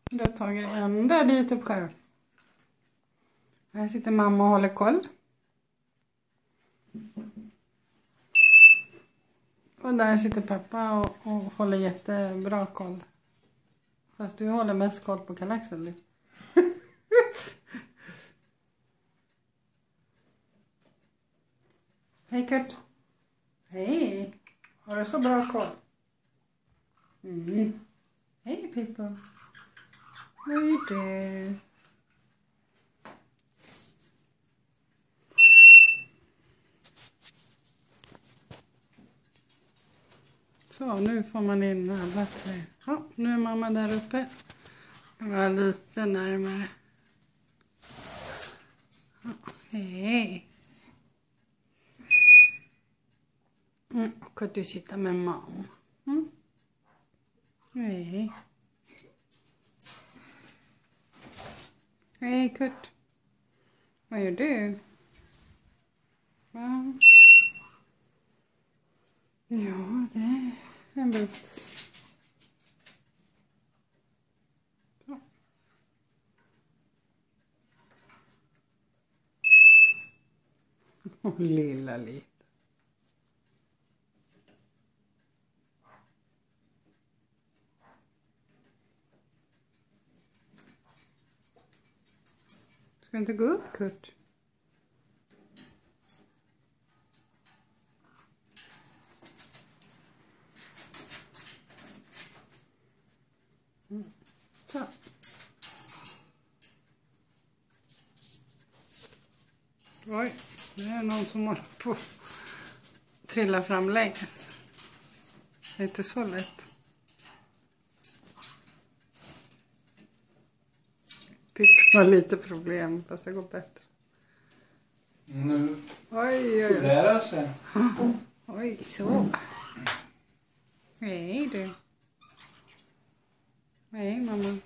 Du har tagit ända dit upp själv. Här sitter mamma och håller koll. Och där sitter pappa och håller jättebra koll. Fast du håller mest koll på Karl-Axel nu. Hej Kurt. Hej. Har du så bra koll? Mm. Hej Pippo. Vad gör du? Så, nu får man in alla tre. Ja, nu är mamma där uppe. Jag var lite närmare. Ja, hej. Och att du sitter med mamma. Mm. Hej. Hej Kurt. Vad gör du? Va? Ja, det är en bit. Så. Åh, lilla lite. Ska du inte gå upp, Kurt? Så. Oj, det är någon som håller på att trilla fram längs. Det är inte så lätt. Pippi har lite problem, fast det går bättre. Nu Oj, oj, oj. lära sig. Oj, så. Hej du. Hej mamma.